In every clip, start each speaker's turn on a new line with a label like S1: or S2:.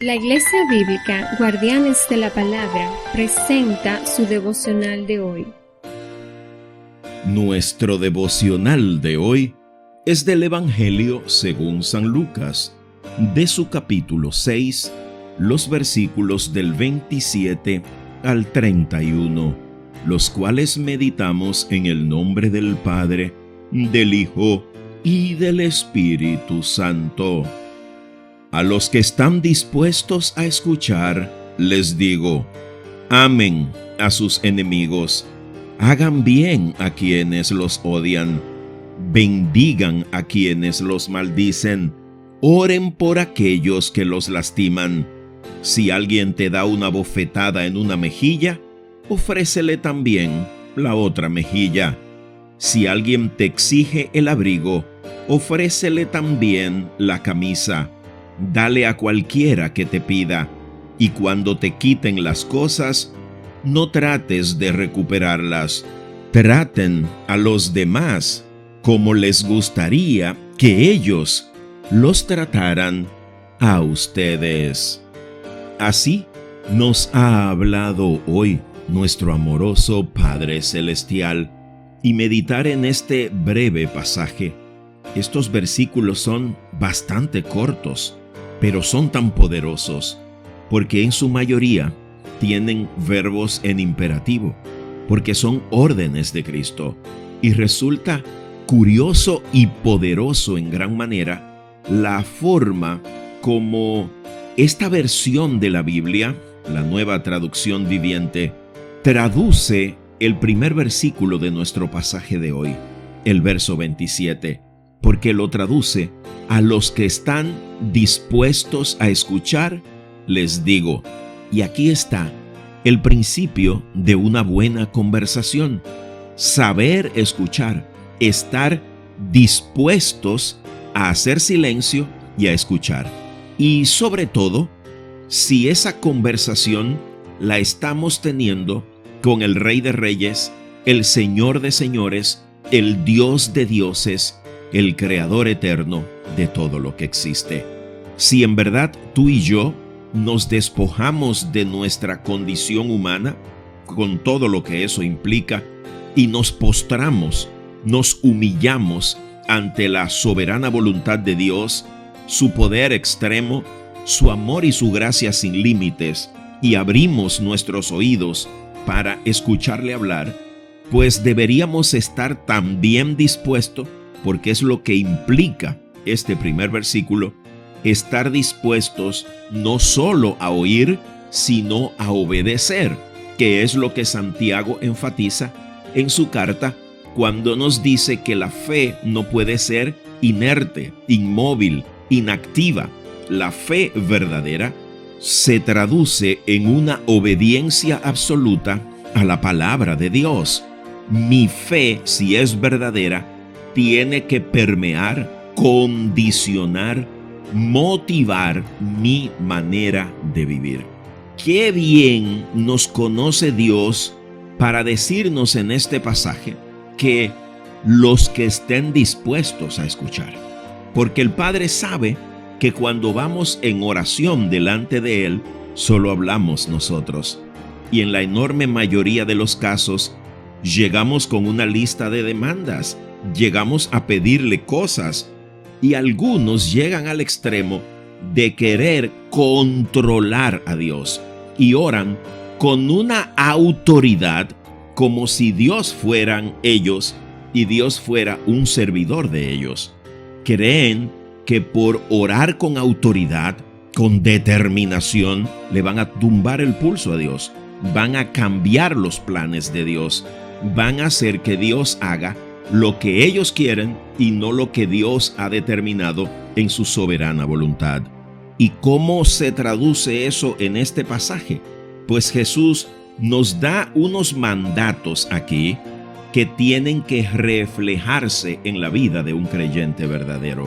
S1: La Iglesia Bíblica Guardianes de la Palabra presenta su devocional de hoy.
S2: Nuestro devocional de hoy es del Evangelio según San Lucas, de su capítulo 6, los versículos del 27 al 31, los cuales meditamos en el nombre del Padre, del Hijo y del Espíritu Santo. A los que están dispuestos a escuchar, les digo, amen a sus enemigos, hagan bien a quienes los odian, bendigan a quienes los maldicen, oren por aquellos que los lastiman. Si alguien te da una bofetada en una mejilla, ofrécele también la otra mejilla. Si alguien te exige el abrigo, ofrécele también la camisa. Dale a cualquiera que te pida, y cuando te quiten las cosas, no trates de recuperarlas. Traten a los demás como les gustaría que ellos los trataran a ustedes. Así nos ha hablado hoy nuestro amoroso Padre Celestial, y meditar en este breve pasaje. Estos versículos son bastante cortos, pero son tan poderosos, porque en su mayoría tienen verbos en imperativo, porque son órdenes de Cristo, y resulta curioso y poderoso en gran manera la forma como esta versión de la Biblia, la Nueva Traducción Viviente, traduce el primer versículo de nuestro pasaje de hoy, el verso 27, porque lo traduce: a los que están dispuestos a escuchar, les digo. Y aquí está el principio de una buena conversación. Saber escuchar, estar dispuestos a hacer silencio y a escuchar. Y sobre todo, si esa conversación la estamos teniendo con el Rey de Reyes, el Señor de Señores, el Dios de dioses, el Creador eterno de todo lo que existe. Si en verdad tú y yo nos despojamos de nuestra condición humana, con todo lo que eso implica, y nos postramos, nos humillamos ante la soberana voluntad de Dios, su poder extremo, su amor y su gracia sin límites, y abrimos nuestros oídos para escucharle hablar, pues deberíamos estar también dispuestos, porque es lo que implica este primer versículo, estar dispuestos no solo a oír, sino a obedecer, que es lo que Santiago enfatiza en su carta cuando nos dice que la fe no puede ser inerte, inmóvil, inactiva. La fe verdadera se traduce en una obediencia absoluta a la palabra de Dios. Mi fe, si es verdadera, tiene que permear, condicionar, motivar mi manera de vivir. Qué bien nos conoce Dios para decirnos en este pasaje que los que estén dispuestos a escuchar. Porque el Padre sabe que cuando vamos en oración delante de Él, solo hablamos nosotros. Y en la enorme mayoría de los casos, llegamos con una lista de demandas. Llegamos a pedirle cosas, y algunos llegan al extremo de querer controlar a Dios y oran con una autoridad como si Dios fueran ellos y Dios fuera un servidor de ellos. Creen que por orar con autoridad, con determinación, le van a tumbar el pulso a Dios, van a cambiar los planes de Dios, van a hacer que Dios haga lo que ellos quieren y no lo que Dios ha determinado en su soberana voluntad. ¿Y cómo se traduce eso en este pasaje? Pues Jesús nos da unos mandatos aquí que tienen que reflejarse en la vida de un creyente verdadero.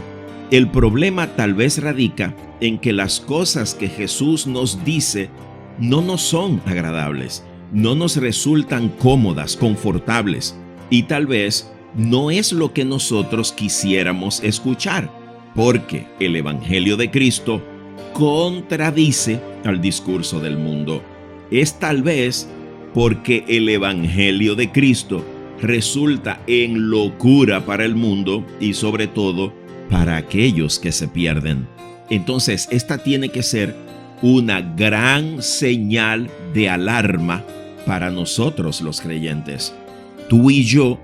S2: El problema tal vez radica en que las cosas que Jesús nos dice no nos son agradables, no nos resultan cómodas, confortables, y tal vez no es lo que nosotros quisiéramos escuchar, porque el Evangelio de Cristo contradice al discurso del mundo. Es tal vez porque el Evangelio de Cristo resulta en locura para el mundo y sobre todo para aquellos que se pierden. Entonces, esta tiene que ser una gran señal de alarma para nosotros los creyentes. Tú y yo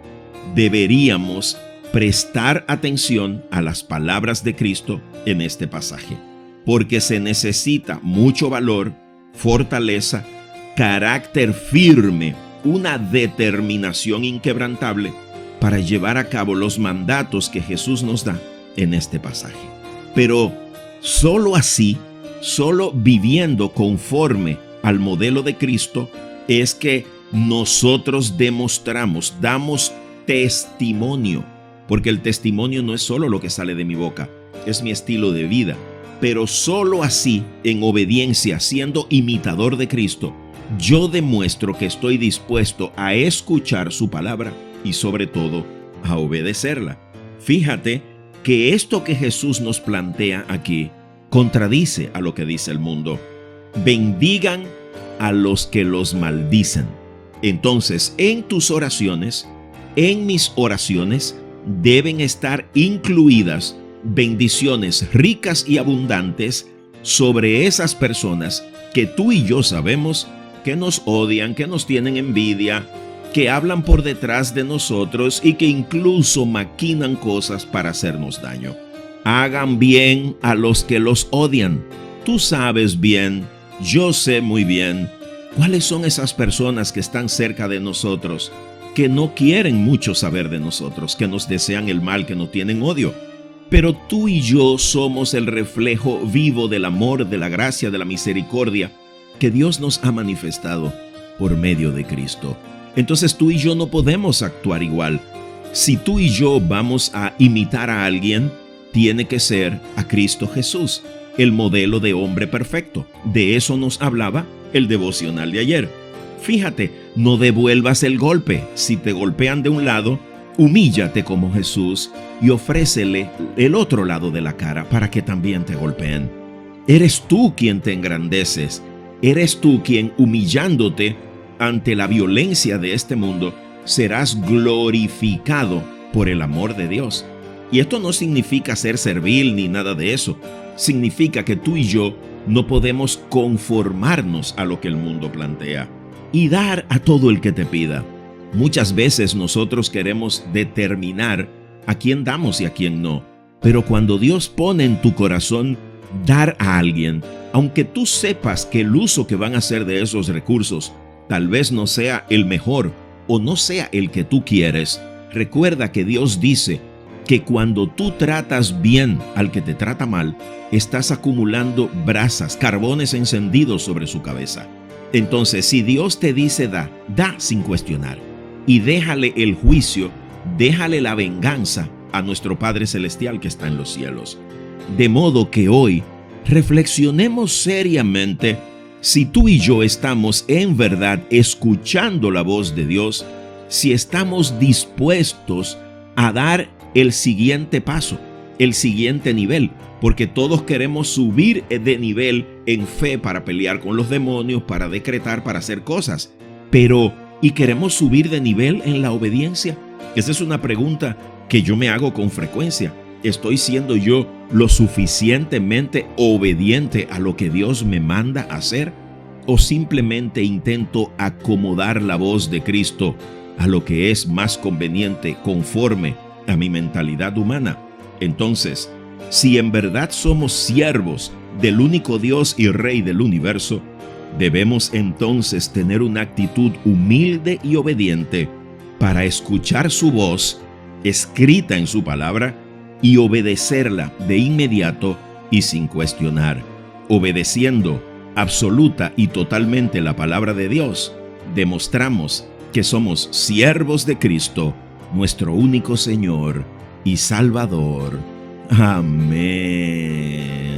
S2: deberíamos prestar atención a las palabras de Cristo en este pasaje, porque se necesita mucho valor, fortaleza, carácter firme, una determinación inquebrantable para llevar a cabo los mandatos que Jesús nos da en este pasaje. Pero solo así, solo viviendo conforme al modelo de Cristo, es que nosotros damos testimonio, porque el testimonio no es solo lo que sale de mi boca, es mi estilo de vida. Pero solo así, en obediencia, siendo imitador de Cristo, yo demuestro que estoy dispuesto a escuchar su palabra y sobre todo a obedecerla. Fíjate que esto que Jesús nos plantea aquí contradice a lo que dice el mundo. Bendigan a los que los maldicen. Entonces, en tus oraciones, en mis oraciones, deben estar incluidas bendiciones ricas y abundantes sobre esas personas que tú y yo sabemos que nos odian, que nos tienen envidia, que hablan por detrás de nosotros y que incluso maquinan cosas para hacernos daño. Hagan bien a los que los odian. Tú sabes bien, yo sé muy bien, cuáles son esas personas que están cerca de nosotros, que no quieren mucho saber de nosotros, que nos desean el mal, que no tienen odio. Pero tú y yo somos el reflejo vivo del amor, de la gracia, de la misericordia que Dios nos ha manifestado por medio de Cristo. Entonces tú y yo no podemos actuar igual. Si tú y yo vamos a imitar a alguien, tiene que ser a Cristo Jesús, el modelo de hombre perfecto. De eso nos hablaba el devocional de ayer. Fíjate, no devuelvas el golpe. Si te golpean de un lado, humíllate como Jesús y ofrécele el otro lado de la cara para que también te golpeen. Eres tú quien te engrandeces. Eres tú quien, humillándote ante la violencia de este mundo, serás glorificado por el amor de Dios. Y esto no significa ser servil ni nada de eso. Significa que tú y yo no podemos conformarnos a lo que el mundo plantea y dar a todo el que te pida. Muchas veces nosotros queremos determinar a quién damos y a quién no. Pero cuando Dios pone en tu corazón dar a alguien, aunque tú sepas que el uso que van a hacer de esos recursos tal vez no sea el mejor o no sea el que tú quieres, recuerda que Dios dice que cuando tú tratas bien al que te trata mal, estás acumulando brasas, carbones encendidos sobre su cabeza. Entonces, si Dios te dice da sin cuestionar y déjale el juicio, déjale la venganza a nuestro Padre Celestial que está en los cielos. De modo que hoy reflexionemos seriamente si tú y yo estamos en verdad escuchando la voz de Dios, si estamos dispuestos a dar el siguiente paso, el siguiente nivel, porque todos queremos subir de nivel en fe para pelear con los demonios, para decretar, para hacer cosas. Pero, ¿y queremos subir de nivel en la obediencia? Esa es una pregunta que yo me hago con frecuencia. ¿Estoy siendo yo lo suficientemente obediente a lo que Dios me manda hacer? ¿O simplemente intento acomodar la voz de Cristo a lo que es más conveniente conforme a mi mentalidad humana? Entonces, si en verdad somos siervos del único Dios y Rey del universo, debemos entonces tener una actitud humilde y obediente para escuchar su voz escrita en su palabra y obedecerla de inmediato y sin cuestionar. Obedeciendo absoluta y totalmente la palabra de Dios, demostramos que somos siervos de Cristo, nuestro único Señor y Salvador. Amén.